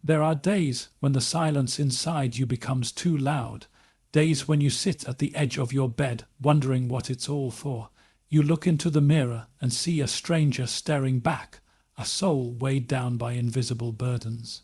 There are days when the silence inside you becomes too loud, days when you sit at the edge of your bed wondering what it's all for. You look into the mirror and see a stranger staring back, a soul weighed down by invisible burdens.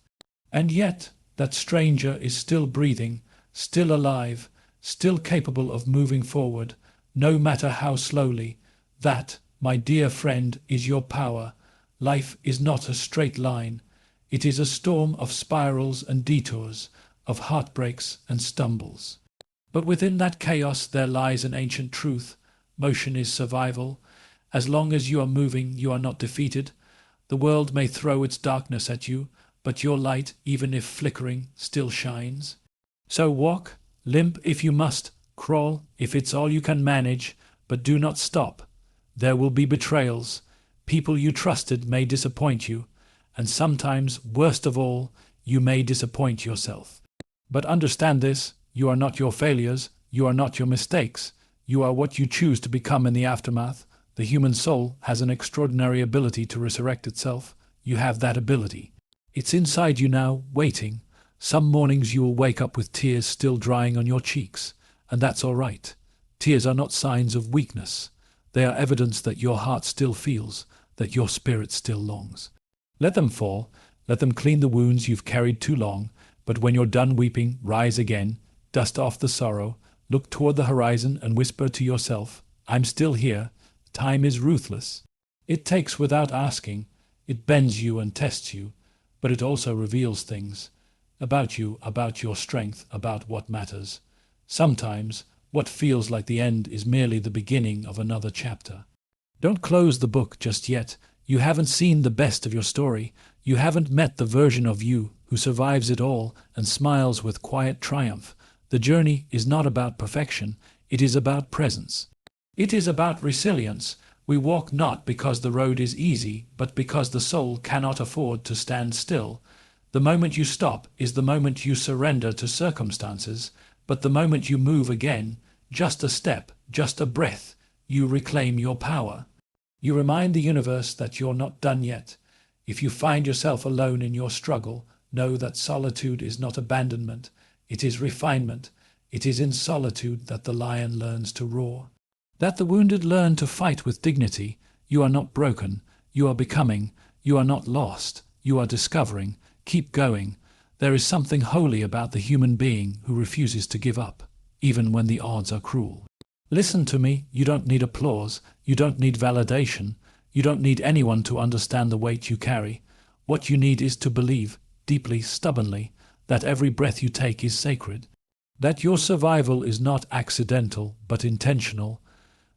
And yet, that stranger is still breathing, still alive, still capable of moving forward, no matter how slowly. That, my dear friend, is your power. Life is not a straight line. It is a storm of spirals and detours, of heartbreaks and stumbles. But within that chaos there lies an ancient truth. Motion is survival. As long as you are moving, you are not defeated. The world may throw its darkness at you, but your light, even if flickering, still shines. So walk, limp if you must, crawl if it's all you can manage, but do not stop. There will be betrayals. People you trusted may disappoint you, and sometimes, worst of all, you may disappoint yourself. But understand this, you are not your failures, you are not your mistakes, you are what you choose to become in the aftermath. The human soul has an extraordinary ability to resurrect itself. You have that ability. It's inside you now, waiting. Some mornings you will wake up with tears still drying on your cheeks, and that's all right. Tears are not signs of weakness. They are evidence that your heart still feels, that your spirit still longs. Let them fall, let them clean the wounds you've carried too long, but when you're done weeping, rise again, dust off the sorrow, look toward the horizon and whisper to yourself, I'm still here. Time is ruthless. It takes without asking, it bends you and tests you, but it also reveals things about you, about your strength, about what matters. Sometimes, what feels like the end is merely the beginning of another chapter. Don't close the book just yet. You haven't seen the best of your story. You haven't met the version of you who survives it all and smiles with quiet triumph. The journey is not about perfection. It is about presence. It is about resilience. We walk not because the road is easy, but because the soul cannot afford to stand still. The moment you stop is the moment you surrender to circumstances, but the moment you move again, just a step, just a breath, you reclaim your power. You remind the universe that you're not done yet. If you find yourself alone in your struggle, know that solitude is not abandonment. It is refinement. It is in solitude that the lion learns to roar. That the wounded learn to fight with dignity. You are not broken. You are becoming. You are not lost. You are discovering. Keep going. There is something holy about the human being who refuses to give up, even when the odds are cruel. Listen to me. You don't need applause. You don't need validation. You don't need anyone to understand the weight you carry. What you need is to believe, deeply, stubbornly, that every breath you take is sacred. That your survival is not accidental, but intentional.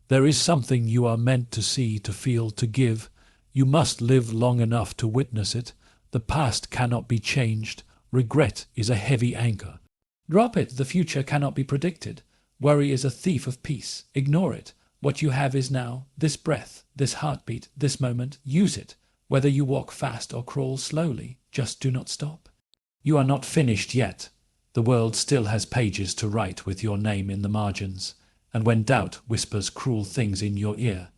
There is something you are meant to see, to feel, to give. You must live long enough to witness it. The past cannot be changed. Regret is a heavy anchor. Drop it. The future cannot be predicted. Worry is a thief of peace. Ignore it. What you have is now, this breath, this heartbeat, this moment. Use it. Whether you walk fast or crawl slowly, just do not stop. You are not finished yet. The world still has pages to write with your name in the margins. And when doubt whispers cruel things in your ear,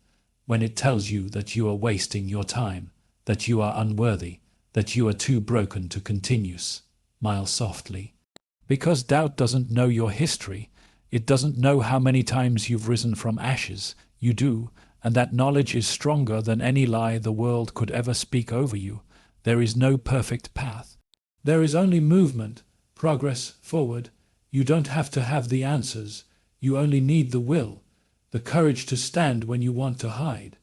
when it tells you that you are wasting your time, that you are unworthy, that you are too broken to continue, smile softly. Because doubt doesn't know your history. It doesn't know how many times you've risen from ashes. You do, and that knowledge is stronger than any lie the world could ever speak over you. There is no perfect path. There is only movement, progress forward. You don't have to have the answers. You only need the will, the courage to stand when you want to hide,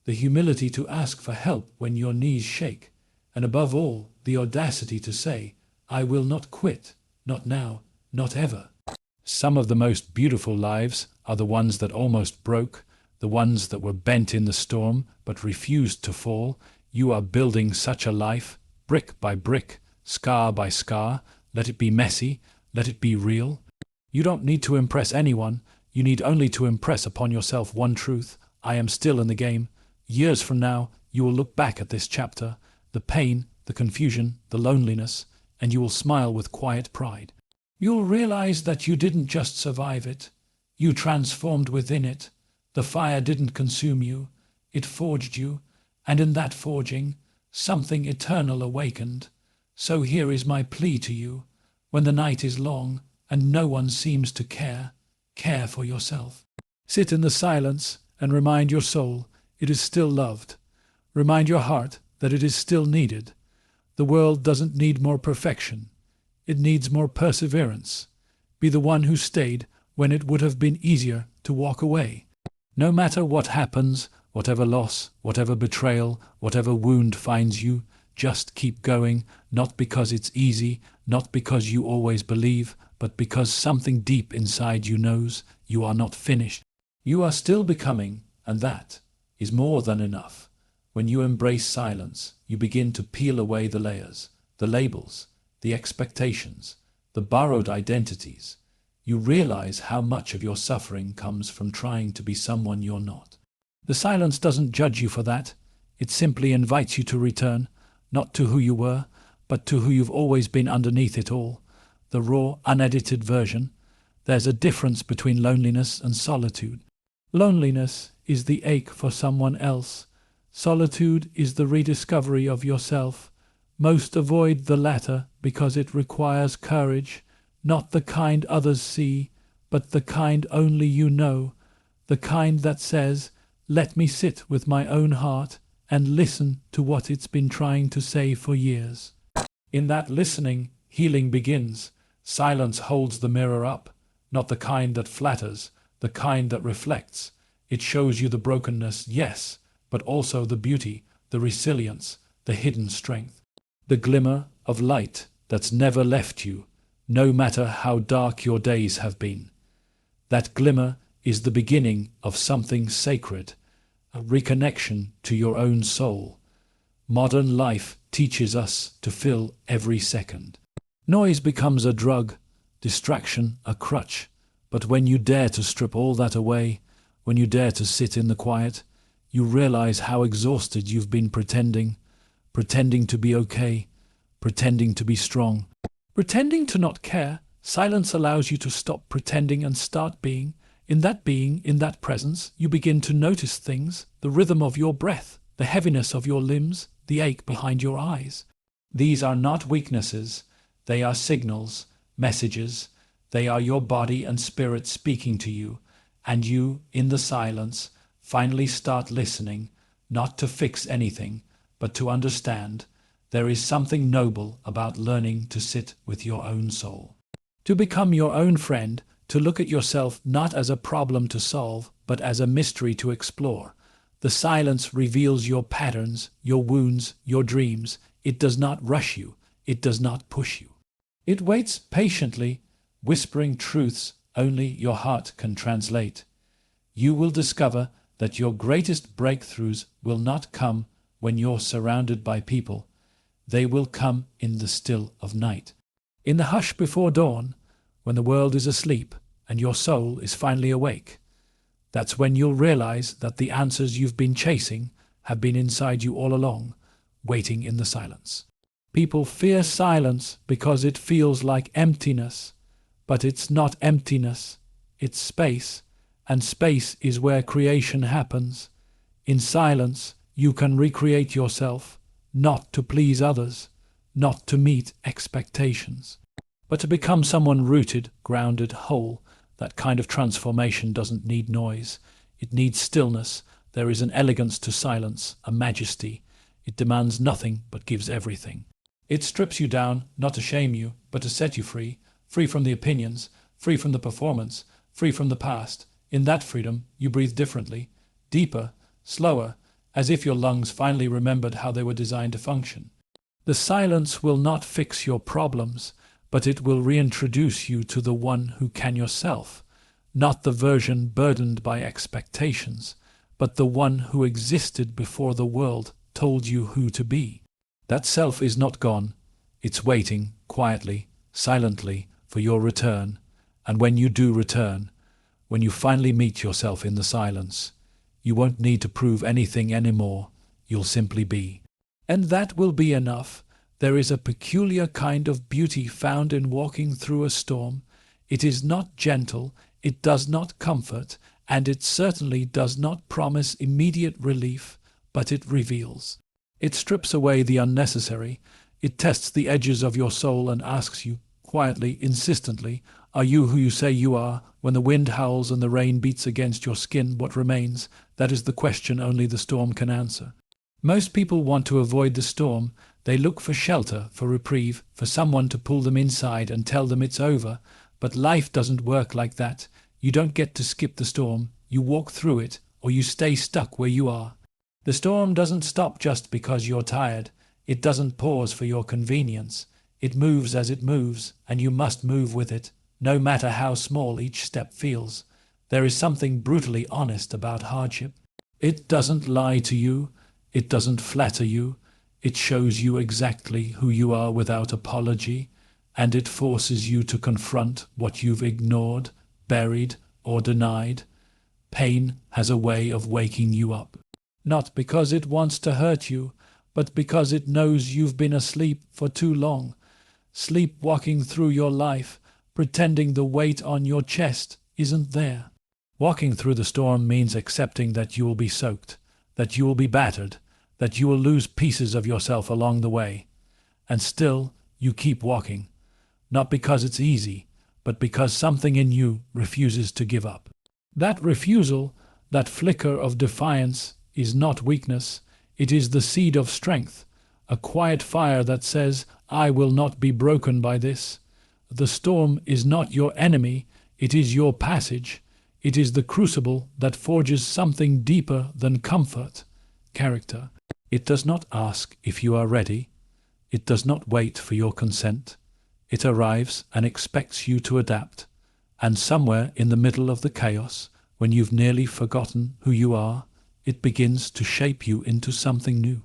the humility to ask for help when your knees shake, and above all, the audacity to say, I will not quit, not now, not ever. Some of the most beautiful lives are the ones that almost broke, the ones that were bent in the storm but refused to fall. You are building such a life, brick by brick, scar by scar. Let it be messy, let it be real. You don't need to impress anyone. You need only to impress upon yourself one truth. I am still in the game. Years from now, you will look back at this chapter, the pain, the confusion, the loneliness, and you will smile with quiet pride. You'll realize that you didn't just survive it. You transformed within it. The fire didn't consume you. It forged you, and in that forging, something eternal awakened. So here is my plea to you. When the night is long and no one seems to care, care for yourself. Sit in the silence and remind your soul it is still loved. Remind your heart that it is still needed. The world doesn't need more perfection. It needs more perseverance. Be the one who stayed when it would have been easier to walk away. No matter what happens, whatever loss, whatever betrayal, whatever wound finds you, just keep going, not because it's easy, not because you always believe, but because something deep inside you knows you are not finished. You are still becoming, and that is more than enough. When you embrace silence, you begin to peel away the layers, the labels, the expectations, the borrowed identities. You realize how much of your suffering comes from trying to be someone you're not. The silence doesn't judge you for that. It simply invites you to return, not to who you were, but to who you've always been underneath it all, the raw, unedited version. There's a difference between loneliness and solitude. Loneliness is the ache for someone else. Solitude is the rediscovery of yourself. Most avoid the latter because it requires courage, not the kind others see, but the kind only you know, the kind that says, "Let me sit with my own heart and listen to what it's been trying to say for years." In that listening, healing begins. Silence holds the mirror up, not the kind that flatters, the kind that reflects. It shows you the brokenness, yes, but also the beauty, the resilience, the hidden strength. The glimmer of light that's never left you, no matter how dark your days have been. That glimmer is the beginning of something sacred, a reconnection to your own soul. Modern life teaches us to fill every second. Noise becomes a drug, distraction a crutch, but when you dare to strip all that away, when you dare to sit in the quiet, you realize how exhausted you've been pretending to be okay, pretending to be strong, pretending to not care. Silence allows you to stop pretending and start being. In that presence, you begin to notice things, the rhythm of your breath, the heaviness of your limbs, the ache behind your eyes. These are not weaknesses, they are signals, messages. They are your body and spirit speaking to you, and you, in the silence, finally start listening, not to fix anything, but to understand. There is something noble about learning to sit with your own soul. To become your own friend, to look at yourself not as a problem to solve, but as a mystery to explore. The silence reveals your patterns, your wounds, your dreams. It does not rush you. It does not push you. It waits patiently, whispering truths only your heart can translate. You will discover that your greatest breakthroughs will not come when you're surrounded by people. They will come in the still of night. In the hush before dawn, when the world is asleep and your soul is finally awake. That's when you'll realize that the answers you've been chasing have been inside you all along, waiting in the silence. People fear silence because it feels like emptiness, but it's not emptiness, it's space, and space is where creation happens. In silence, you can recreate yourself, not to please others, not to meet expectations, but to become someone rooted, grounded, whole. That kind of transformation doesn't need noise. It needs stillness. There is an elegance to silence, a majesty. It demands nothing but gives everything. It strips you down, not to shame you, but to set you free, free from the opinions, free from the performance, free from the past. In that freedom, you breathe differently, deeper, slower, as if your lungs finally remembered how they were designed to function. The silence will not fix your problems, but it will reintroduce you to the one who can yourself, not the version burdened by expectations, but the one who existed before the world told you who to be. That self is not gone. It's waiting, quietly, silently, for your return. And when you do return, when you finally meet yourself in the silence, you won't need to prove anything anymore. You'll simply be. And that will be enough. There is a peculiar kind of beauty found in walking through a storm. It is not gentle, it does not comfort, and it certainly does not promise immediate relief, but it reveals. It strips away the unnecessary. It tests the edges of your soul and asks you, quietly, insistently, are you who you say you are? When the wind howls and the rain beats against your skin, what remains? That is the question only the storm can answer. Most people want to avoid the storm. They look for shelter, for reprieve, for someone to pull them inside and tell them it's over. But life doesn't work like that. You don't get to skip the storm. You walk through it, or you stay stuck where you are. The storm doesn't stop just because you're tired. It doesn't pause for your convenience. It moves as it moves, and you must move with it, no matter how small each step feels. There is something brutally honest about hardship. It doesn't lie to you. It doesn't flatter you. It shows you exactly who you are without apology, and it forces you to confront what you've ignored, buried, or denied. Pain has a way of waking you up. Not because it wants to hurt you, but because it knows you've been asleep for too long. Sleepwalking through your life, pretending the weight on your chest isn't there. Walking through the storm means accepting that you will be soaked, that you will be battered, that you will lose pieces of yourself along the way. And still, you keep walking. Not because it's easy, but because something in you refuses to give up. That refusal, that flicker of defiance, is not weakness. It is the seed of strength, a quiet fire that says, I will not be broken by this. The storm is not your enemy, it is your passage. It is the crucible that forges something deeper than comfort, character. It does not ask if you are ready. It does not wait for your consent. It arrives and expects you to adapt. And somewhere in the middle of the chaos, when you've nearly forgotten who you are, it begins to shape you into something new.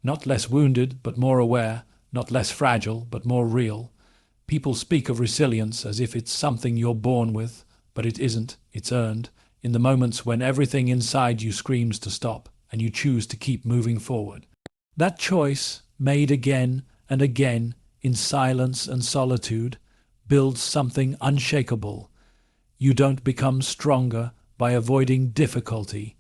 Not less wounded, but more aware, not less fragile, but more real. People speak of resilience as if it's something you're born with, but it isn't, it's earned, in the moments when everything inside you screams to stop, and you choose to keep moving forward. That choice, made again and again, in silence and solitude, builds something unshakable. You don't become stronger by avoiding difficulty.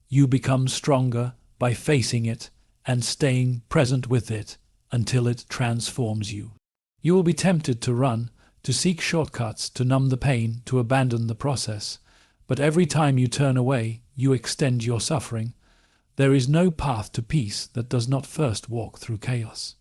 You become stronger by facing it and staying present with it until it transforms you. You will be tempted to run, to seek shortcuts, to numb the pain, to abandon the process. But every time you turn away, you extend your suffering. There is no path to peace that does not first walk through chaos.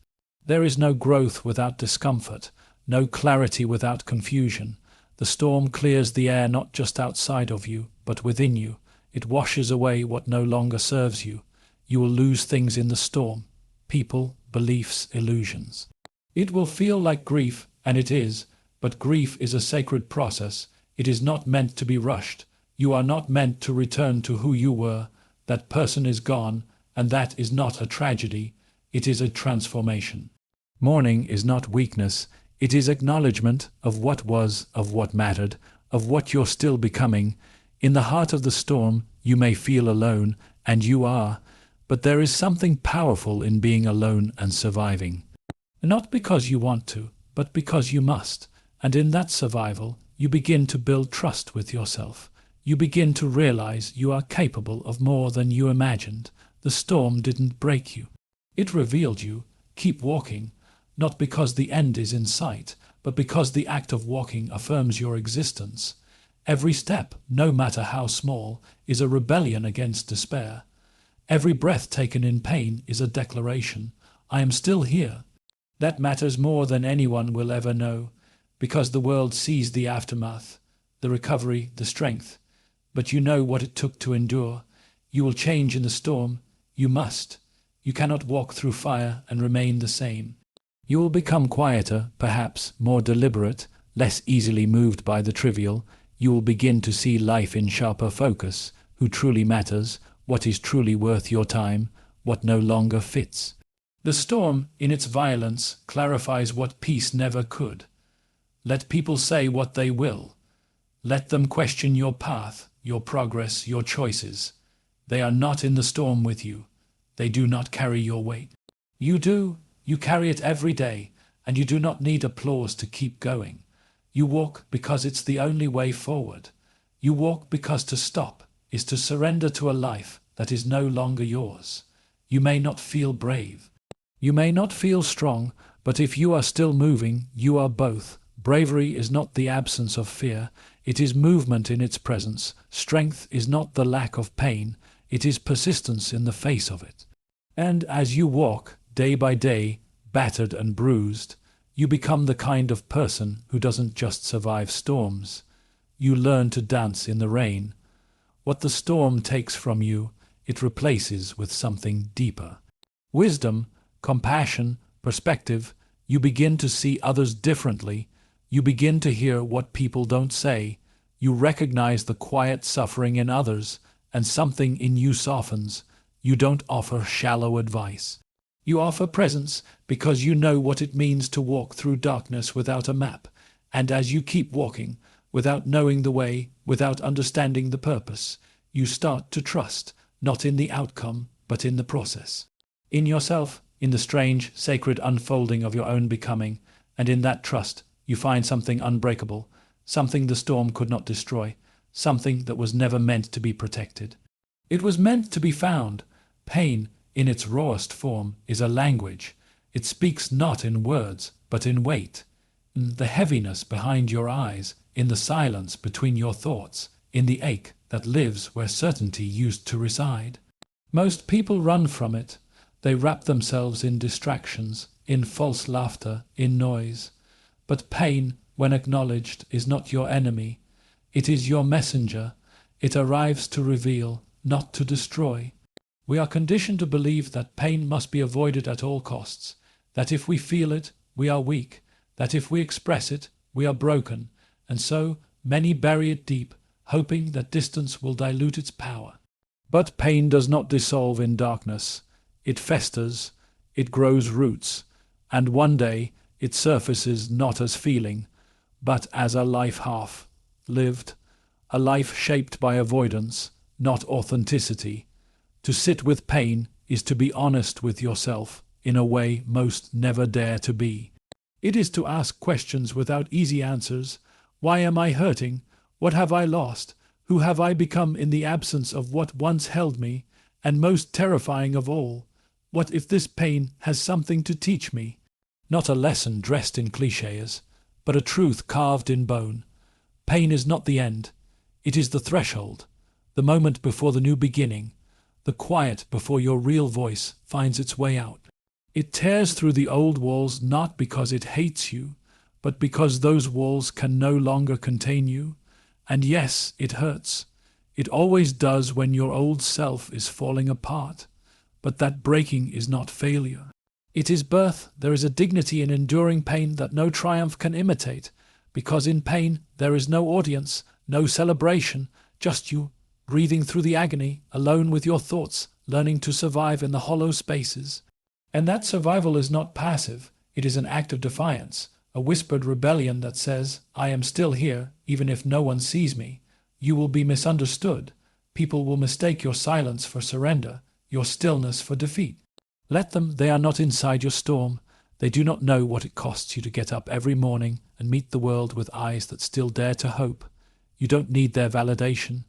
There is no growth without discomfort, no clarity without confusion. The storm clears the air not just outside of you, but within you. It washes away what no longer serves you. You will lose things in the storm: people, beliefs, illusions. It will feel like grief, and it is, but grief is a sacred process. It is not meant to be rushed. You are not meant to return to who you were. That person is gone, and that is not a tragedy. It is a transformation. Mourning is not weakness. It is acknowledgement of what was, of what mattered, of what you're still becoming. In the heart of the storm, you may feel alone, and you are, but there is something powerful in being alone and surviving. Not because you want to, but because you must. And in that survival, you begin to build trust with yourself. You begin to realize you are capable of more than you imagined. The storm didn't break you. It revealed you. Keep walking, not because the end is in sight, but because the act of walking affirms your existence. Every step, no matter how small, is a rebellion against despair. Every breath taken in pain is a declaration. I am still here. That matters more than anyone will ever know, because the world sees the aftermath, the recovery, the strength. But you know what it took to endure. You will change in the storm. You must. You cannot walk through fire and remain the same. You will become quieter, perhaps more deliberate, less easily moved by the trivial. You will begin to see life in sharper focus, who truly matters, what is truly worth your time, what no longer fits. The storm, in its violence, clarifies what peace never could. Let people say what they will. Let them question your path, your progress, your choices. They are not in the storm with you. They do not carry your weight. You do. You carry it every day, and you do not need applause to keep going. You walk because it's the only way forward. You walk because to stop is to surrender to a life that is no longer yours. You may not feel brave. You may not feel strong, But if you are still moving, you are both. Bravery is not the absence of fear, it is movement in its presence. Strength is not the lack of pain, it is persistence in the face of it. And as you walk, day by day, battered and bruised, you become the kind of person who doesn't just survive storms. You learn to dance in the rain. What the storm takes from you, it replaces with something deeper. Wisdom, compassion, perspective. You begin to see others differently. You begin to hear what people don't say. You recognize the quiet suffering in others, and something in you softens. You don't offer shallow advice. You offer presence because you know what it means to walk through darkness without a map. And as you keep walking, without knowing the way, without understanding the purpose, you start to trust, not in the outcome, but in the process. In yourself, in the strange, sacred unfolding of your own becoming, and in that trust, you find something unbreakable, something the storm could not destroy, something that was never meant to be protected. It was meant to be found. Pain, in its rawest form, is a language. It speaks not in words, but in weight, in the heaviness behind your eyes, in the silence between your thoughts, in the ache that lives where certainty used to reside. Most people run from it. They wrap themselves in distractions, in false laughter, in noise. But pain, when acknowledged, is not your enemy. It is your messenger. It arrives to reveal, not to destroy. We are conditioned to believe that pain must be avoided at all costs, that if we feel it, we are weak, that if we express it, we are broken, and so many bury it deep, hoping that distance will dilute its power. But pain does not dissolve in darkness. It festers, it grows roots, and one day it surfaces not as feeling, but as a life half lived, a life shaped by avoidance, not authenticity. To sit with pain is to be honest with yourself in a way most never dare to be. It is to ask questions without easy answers. Why am I hurting? What have I lost? Who have I become in the absence of what once held me? And most terrifying of all, what if this pain has something to teach me? Not a lesson dressed in clichés, but a truth carved in bone. Pain is not the end. It is the threshold, the moment before the new beginning, the quiet before your real voice finds its way out. It tears through the old walls not because it hates you, but because those walls can no longer contain you. And yes, it hurts. It always does when your old self is falling apart. But that breaking is not failure. It is birth. There is a dignity in enduring pain that no triumph can imitate, because in pain there is no audience, no celebration, just you, breathing through the agony, alone with your thoughts, learning to survive in the hollow spaces. And that survival is not passive, it is an act of defiance, a whispered rebellion that says, I am still here, even if no one sees me. You will be misunderstood. People will mistake your silence for surrender, your stillness for defeat. Let them, they are not inside your storm. They do not know what it costs you to get up every morning and meet the world with eyes that still dare to hope. You don't need their validation.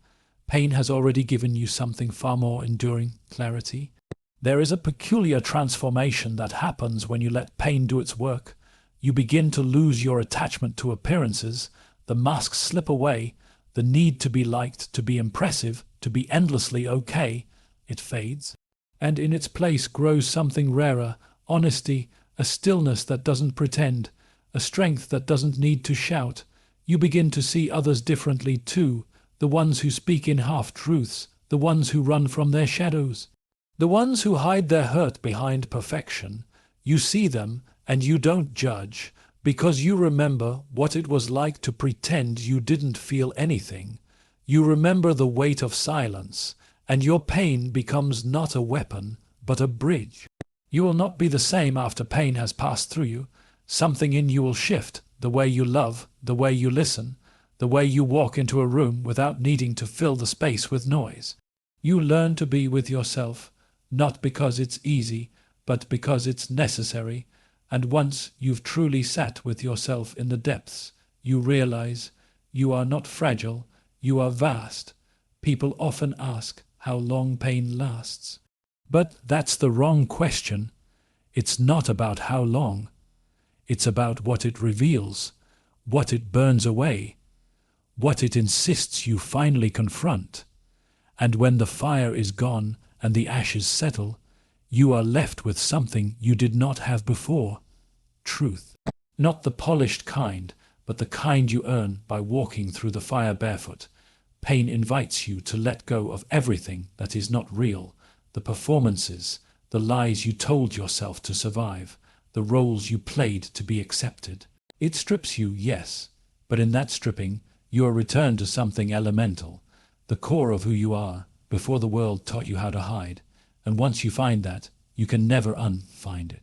Pain has already given you something far more enduring, clarity. There is a peculiar transformation that happens when you let pain do its work. You begin to lose your attachment to appearances. The masks slip away. The need to be liked, to be impressive, to be endlessly okay, it fades. And in its place grows something rarer, honesty, a stillness that doesn't pretend, a strength that doesn't need to shout. You begin to see others differently too, the ones who speak in half-truths, the ones who run from their shadows, the ones who hide their hurt behind perfection. You see them, and you don't judge, because you remember what it was like to pretend you didn't feel anything. You remember the weight of silence, and your pain becomes not a weapon, but a bridge. You will not be the same after pain has passed through you. Something in you will shift, the way you love, the way you listen, the way you walk into a room without needing to fill the space with noise. You learn to be with yourself, not because it's easy, but because it's necessary. And once you've truly sat with yourself in the depths, you realize you are not fragile, you are vast. People often ask how long pain lasts. But that's the wrong question. It's not about how long. It's about what it reveals, what it burns away, what it insists you finally confront. And when the fire is gone and the ashes settle, you are left with something you did not have before: truth. Not the polished kind, but the kind you earn by walking through the fire barefoot. Pain invites you to let go of everything that is not real: the performances, the lies you told yourself to survive, the roles you played to be accepted. It strips you, yes, but in that stripping, you are returned to something elemental, the core of who you are, before the world taught you how to hide. And once you find that, you can never unfind it.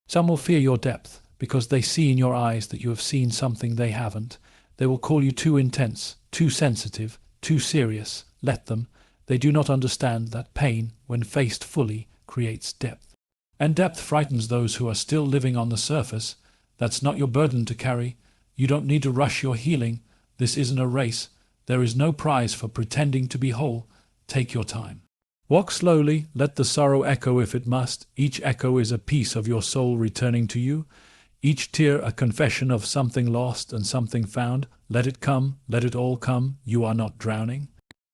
Some will fear your depth, because they see in your eyes that you have seen something they haven't. They will call you too intense, too sensitive, too serious. Let them. They do not understand that pain, when faced fully, creates depth. And depth frightens those who are still living on the surface. That's not your burden to carry. You don't need to rush your healing. This isn't a race. There is no prize for pretending to be whole. Take your time. Walk slowly, let the sorrow echo if it must. Each echo is a piece of your soul returning to you. Each tear a confession of something lost and something found. Let it come, let it all come. You are not drowning.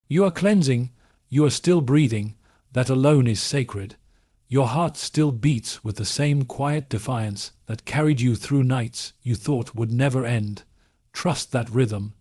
You are cleansing, you are still breathing. That alone is sacred. Your heart still beats with the same quiet defiance that carried you through nights you thought would never end. Trust that rhythm.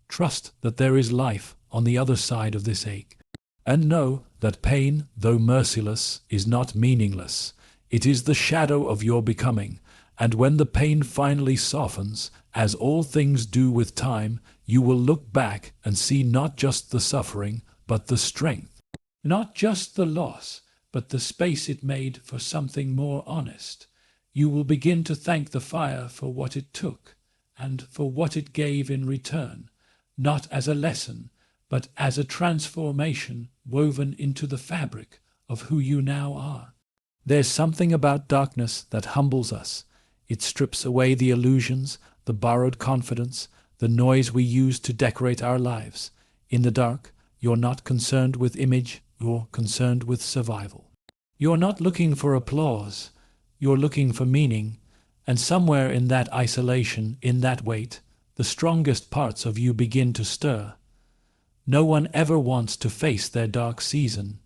Trust that there is life on the other side of this ache. And know that pain, though merciless, is not meaningless. It is the shadow of your becoming. And when the pain finally softens, as all things do with time, you will look back and see not just the suffering, but the strength. Not just the loss, but the space it made for something more honest. You will begin to thank the fire for what it took, and for what it gave in return, not as a lesson, but as a transformation woven into the fabric of who you now are. There's something about darkness that humbles us. It strips away the illusions, the borrowed confidence, the noise we use to decorate our lives. In the dark, you're not concerned with image, you're concerned with survival. You're not looking for applause, you're looking for meaning, and somewhere in that isolation, in that weight, the strongest parts of you begin to stir. No one ever wants to face their dark season.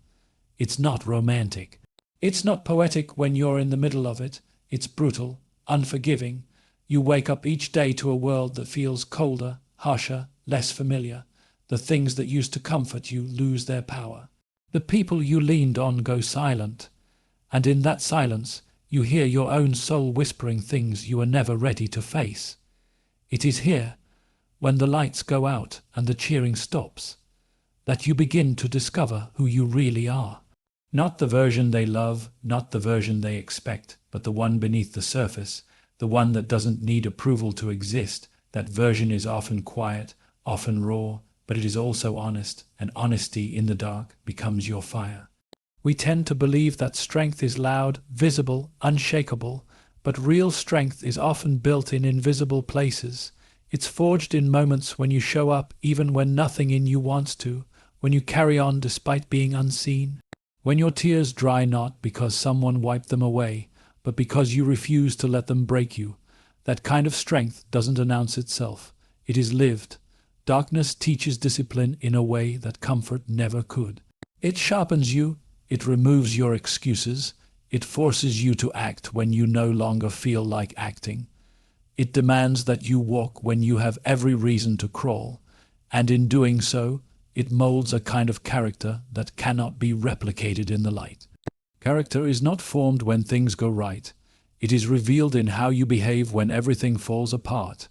It's not romantic. It's not poetic when you're in the middle of it. It's brutal, unforgiving. You wake up each day to a world that feels colder, harsher, less familiar. The things that used to comfort you lose their power. The people you leaned on go silent. And in that silence, you hear your own soul whispering things you were never ready to face. It is here, when the lights go out and the cheering stops, that you begin to discover who you really are. Not the version they love, not the version they expect, but the one beneath the surface, the one that doesn't need approval to exist. That version is often quiet, often raw, but it is also honest, and honesty in the dark becomes your fire. We tend to believe that strength is loud, visible, unshakable, but real strength is often built in invisible places. It's forged in moments when you show up even when nothing in you wants to, when you carry on despite being unseen, when your tears dry not because someone wiped them away, but because you refuse to let them break you. That kind of strength doesn't announce itself. It is lived. Darkness teaches discipline in a way that comfort never could. It sharpens you. It removes your excuses. It forces you to act when you no longer feel like acting. It demands that you walk when you have every reason to crawl, and in doing so, it molds a kind of character that cannot be replicated in the light. Character is not formed when things go right. It is revealed in how you behave when everything falls apart.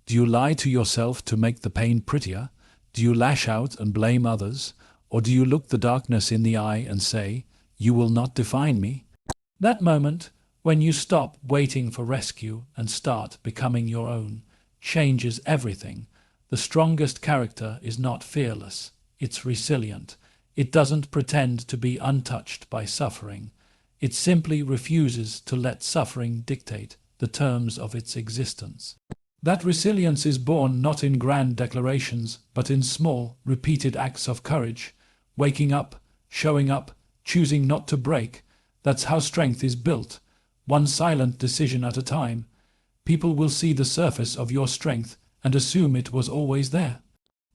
Do you lie to yourself to make the pain prettier? Do you lash out and blame others? Or do you look the darkness in the eye and say, "You will not define me"? That moment, when you stop waiting for rescue and start becoming your own, changes everything. The strongest character is not fearless. It's resilient. It doesn't pretend to be untouched by suffering. It simply refuses to let suffering dictate the terms of its existence. That resilience is born not in grand declarations, but in small, repeated acts of courage. Waking up, showing up, choosing not to break. That's how strength is built, one silent decision at a time. People will see the surface of your strength and assume it was always there.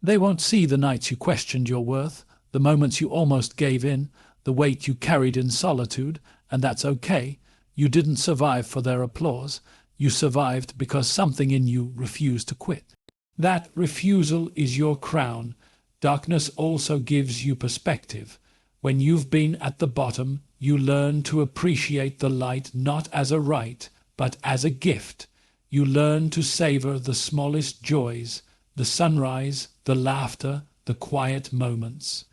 They won't see the nights you questioned your worth, the moments you almost gave in, the weight you carried in solitude, and that's okay. You didn't survive for their applause. You survived because something in you refused to quit. That refusal is your crown. Darkness also gives you perspective. When you've been at the bottom, you learn to appreciate the light not as a right, but as a gift. You learn to savor the smallest joys, the sunrise, the laughter, the quiet moments.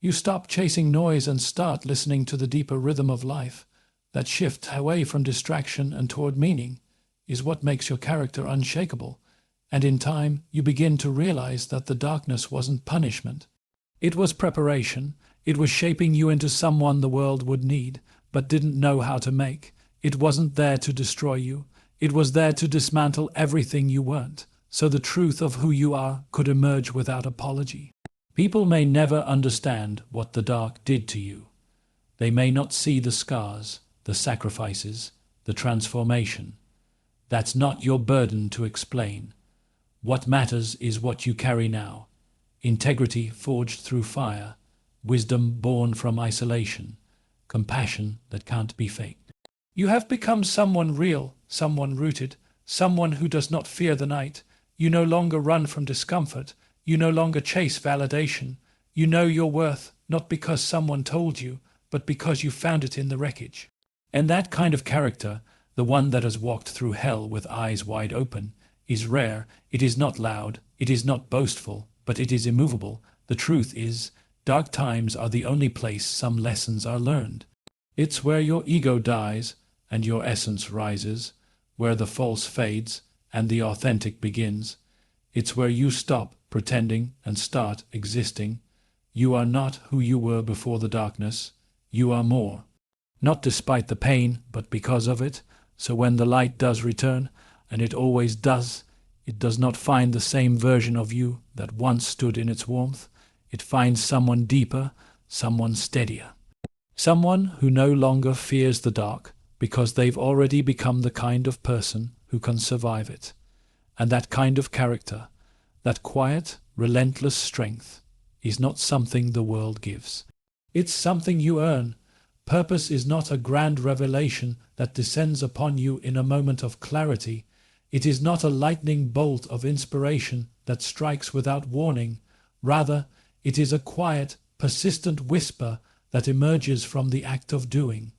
You stop chasing noise and start listening to the deeper rhythm of life. That shift away from distraction and toward meaning is what makes your character unshakable. And in time, you begin to realize that the darkness wasn't punishment. It was preparation. It was shaping you into someone the world would need, but didn't know how to make. It wasn't there to destroy you. It was there to dismantle everything you weren't, so the truth of who you are could emerge without apology. People may never understand what the dark did to you. They may not see the scars, the sacrifices, the transformation. That's not your burden to explain. What matters is what you carry now. Integrity forged through fire, wisdom born from isolation, compassion that can't be faked. You have become someone real, someone rooted, someone who does not fear the night. You no longer run from discomfort. You no longer chase validation. You know your worth, not because someone told you, but because you found it in the wreckage. And that kind of character, the one that has walked through hell with eyes wide open, is rare. It is not loud. It is not boastful, but it is immovable. The truth is, dark times are the only place some lessons are learned. It's where your ego dies and your essence rises, where the false fades and the authentic begins. It's where you stop pretending and start existing. You are not who you were before the darkness. You are more. Not despite the pain, but because of it. So when the light does return, and it always does, it does not find the same version of you that once stood in its warmth. It finds someone deeper, someone steadier. Someone who no longer fears the dark because they've already become the kind of person who can survive it. And that kind of character, that quiet, relentless strength, is not something the world gives. It's something you earn. Purpose is not a grand revelation that descends upon you in a moment of clarity. It is not a lightning bolt of inspiration that strikes without warning. Rather, it is a quiet, persistent whisper that emerges from the act of doing.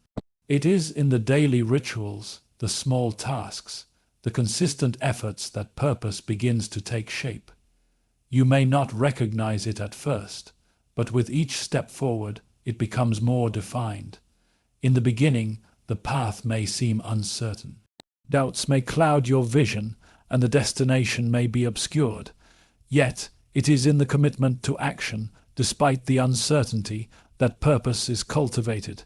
It is in the daily rituals, the small tasks, the consistent efforts that purpose begins to take shape. You may not recognize it at first, but with each step forward, it becomes more defined. In the beginning, the path may seem uncertain. Doubts may cloud your vision, and the destination may be obscured. Yet, it is in the commitment to action, despite the uncertainty, that purpose is cultivated.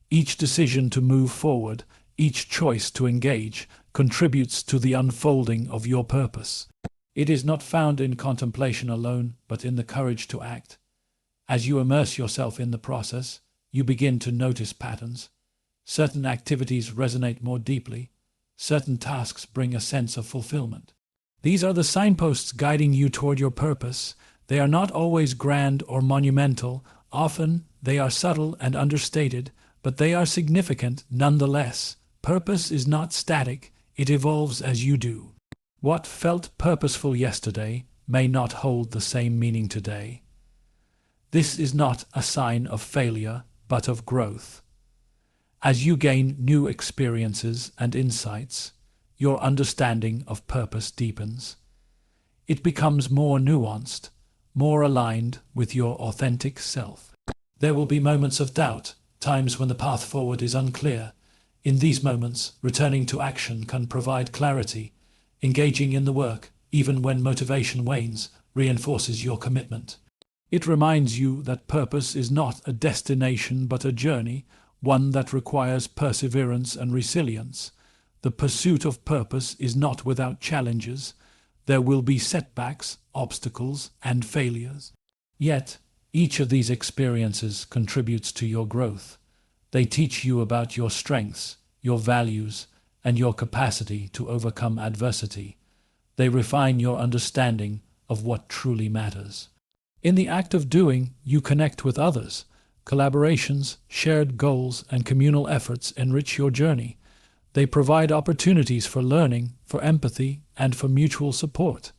Each decision to move forward, each choice to engage, contributes to the unfolding of your purpose. It is not found in contemplation alone, but in the courage to act. As you immerse yourself in the process, you begin to notice patterns. Certain activities resonate more deeply. Certain tasks bring a sense of fulfillment. These are the signposts guiding you toward your purpose. They are not always grand or monumental. Often, they are subtle and understated, but they are significant nonetheless. Purpose is not static. It evolves as you do. What felt purposeful yesterday may not hold the same meaning today. This is not a sign of failure, but of growth. As you gain new experiences and insights, your understanding of purpose deepens. It becomes more nuanced, more aligned with your authentic self. There will be moments of doubt, times when the path forward is unclear. In these moments, returning to action can provide clarity. Engaging in the work, even when motivation wanes, reinforces your commitment. It reminds you that purpose is not a destination but a journey, one that requires perseverance and resilience. The pursuit of purpose is not without challenges. There will be setbacks, obstacles, and failures. Yet, each of these experiences contributes to your growth. They teach you about your strengths, your values, and your capacity to overcome adversity. They refine your understanding of what truly matters. In the act of doing, you connect with others. Collaborations, shared goals, and communal efforts enrich your journey. They provide opportunities for learning, for empathy, and for mutual support.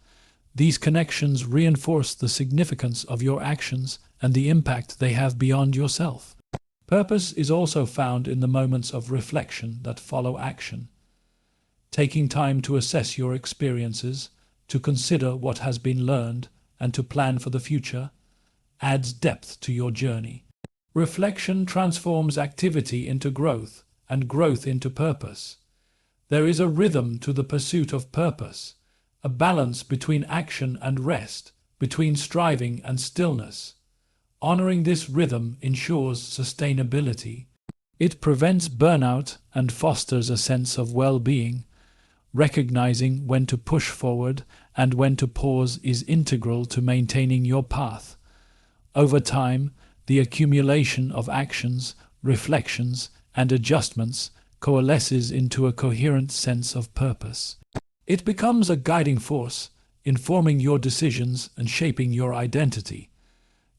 These connections reinforce the significance of your actions and the impact they have beyond yourself. Purpose is also found in the moments of reflection that follow action. Taking time to assess your experiences, to consider what has been learned, and to plan for the future, adds depth to your journey. Reflection transforms activity into growth, and growth into purpose. There is a rhythm to the pursuit of purpose, a balance between action and rest, between striving and stillness. Honoring this rhythm ensures sustainability. It prevents burnout and fosters a sense of well-being. Recognizing when to push forward and when to pause is integral to maintaining your path. Over time, the accumulation of actions, reflections, and adjustments coalesces into a coherent sense of purpose. It becomes a guiding force, informing your decisions and shaping your identity.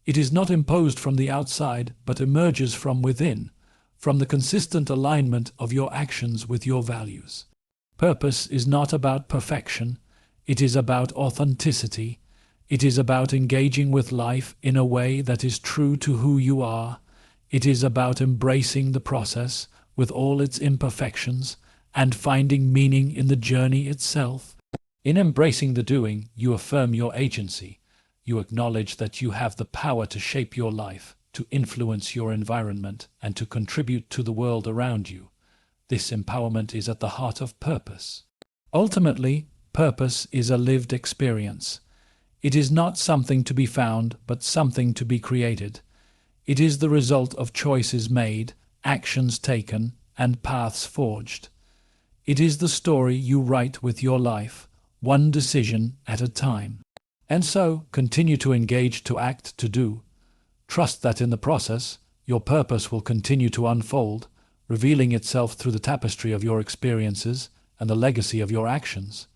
It is not imposed from the outside, but emerges from within, from the consistent alignment of your actions with your values. Purpose is not about perfection, it is about authenticity. It is about engaging with life in a way that is true to who you are. It is about embracing the process with all its imperfections and finding meaning in the journey itself. In embracing the doing, you affirm your agency. You acknowledge that you have the power to shape your life, to influence your environment, and to contribute to the world around you. This empowerment is at the heart of purpose. Ultimately, purpose is a lived experience. It is not something to be found, but something to be created. It is the result of choices made, actions taken, and paths forged. It is the story you write with your life, one decision at a time. And so, continue to engage, to act, to do. Trust that in the process, your purpose will continue to unfold, revealing itself through the tapestry of your experiences and the legacy of your actions.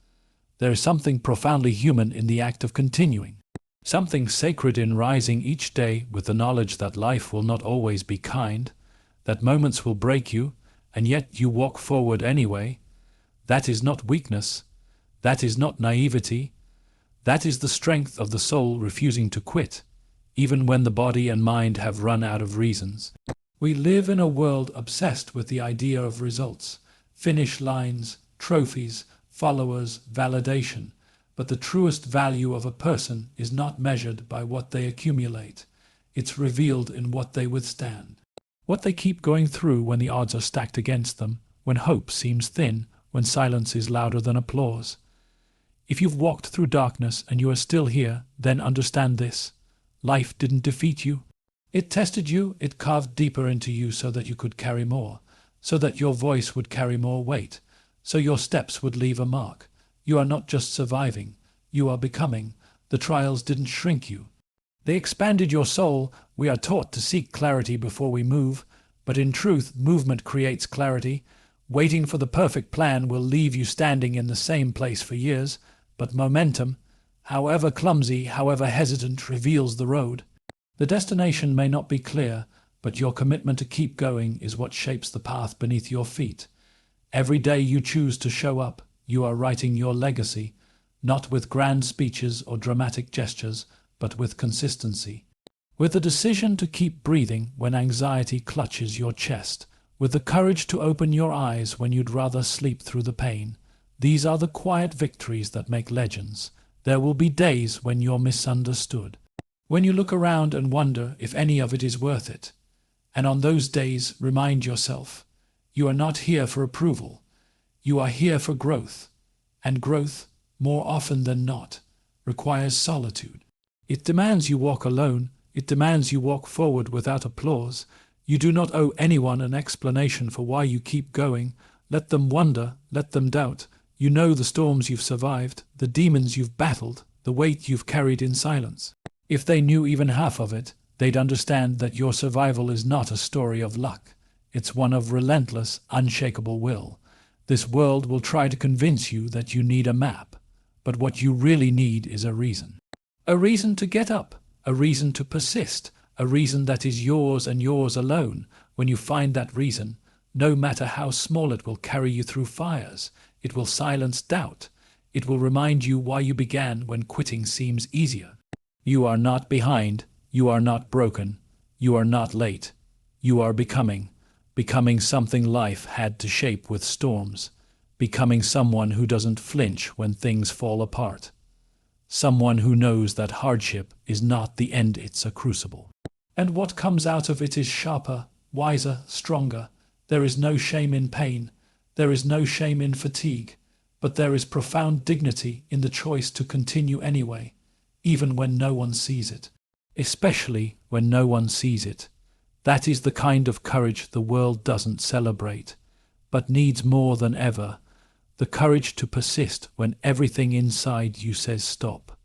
There is something profoundly human in the act of continuing, something sacred in rising each day with the knowledge that life will not always be kind, that moments will break you, and yet you walk forward anyway. That is not weakness. That is not naivety. That is the strength of the soul refusing to quit, even when the body and mind have run out of reasons. We live in a world obsessed with the idea of results, finish lines, trophies, followers, validation, but the truest value of a person is not measured by what they accumulate. It's revealed in what they withstand, what they keep going through when the odds are stacked against them, when hope seems thin, when silence is louder than applause. If you've walked through darkness and you are still here, then understand this. Life didn't defeat you. It tested you, it carved deeper into you so that you could carry more, so that your voice would carry more weight, so your steps would leave a mark. You are not just surviving, you are becoming. The trials didn't shrink you. They expanded your soul. We are taught to seek clarity before we move, but in truth, movement creates clarity. Waiting for the perfect plan will leave you standing in the same place for years, but momentum, however clumsy, however hesitant, reveals the road. The destination may not be clear, but your commitment to keep going is what shapes the path beneath your feet. Every day you choose to show up, you are writing your legacy, not with grand speeches or dramatic gestures, but with consistency. With the decision to keep breathing when anxiety clutches your chest, with the courage to open your eyes when you'd rather sleep through the pain. These are the quiet victories that make legends. There will be days when you're misunderstood, when you look around and wonder if any of it is worth it. And on those days, remind yourself, you are not here for approval. You are here for growth. And growth, more often than not, requires solitude. It demands you walk alone. It demands you walk forward without applause. You do not owe anyone an explanation for why you keep going. Let them wonder, let them doubt. You know the storms you've survived, the demons you've battled, the weight you've carried in silence. If they knew even half of it, they'd understand that your survival is not a story of luck. It's one of relentless, unshakable will. This world will try to convince you that you need a map, but what you really need is a reason. A reason to get up, a reason to persist, a reason that is yours and yours alone. When you find that reason, no matter how small, it will carry you through fires. It will silence doubt. It will remind you why you began when quitting seems easier. You are not behind. You are not broken. You are not late. You are becoming something life had to shape with storms, becoming someone who doesn't flinch when things fall apart, someone who knows that hardship is not the end, it's a crucible. And what comes out of it is sharper, wiser, stronger. There is no shame in pain, there is no shame in fatigue, but there is profound dignity in the choice to continue anyway, even when no one sees it, especially when no one sees it. That is the kind of courage the world doesn't celebrate, but needs more than ever. The courage to persist when everything inside you says stop.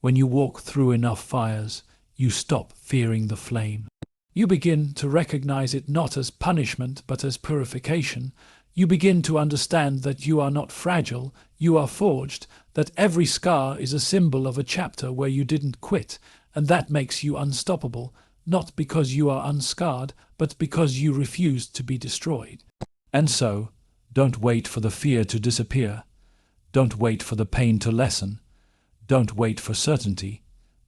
When you walk through enough fires, you stop fearing the flame. You begin to recognize it not as punishment but as purification. You begin to understand that you are not fragile, you are forged, that every scar is a symbol of a chapter where you didn't quit, and that makes you unstoppable, not because you are unscarred, but because you refused to be destroyed. And so, don't wait for the fear to disappear. Don't wait for the pain to lessen. Don't wait for certainty.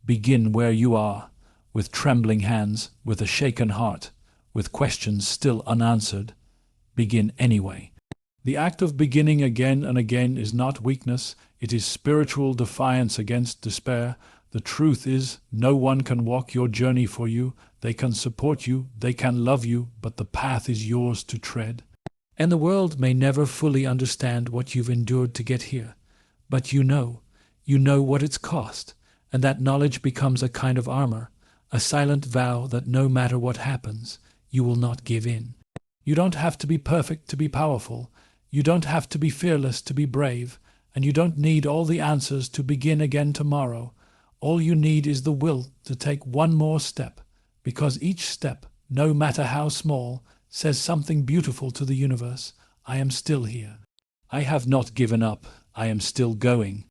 Begin where you are, with trembling hands, with a shaken heart, with questions still unanswered. Begin anyway. The act of beginning again and again is not weakness, it is spiritual defiance against despair. The truth is, no one can walk your journey for you. They can support you, they can love you, but the path is yours to tread. And the world may never fully understand what you've endured to get here, but you know what it's cost, and that knowledge becomes a kind of armor, a silent vow that no matter what happens, you will not give in. You don't have to be perfect to be powerful, you don't have to be fearless to be brave, and you don't need all the answers to begin again tomorrow. All you need is the will to take one more step, because each step, no matter how small, says something beautiful to the universe. I am still here. I have not given up. I am still going.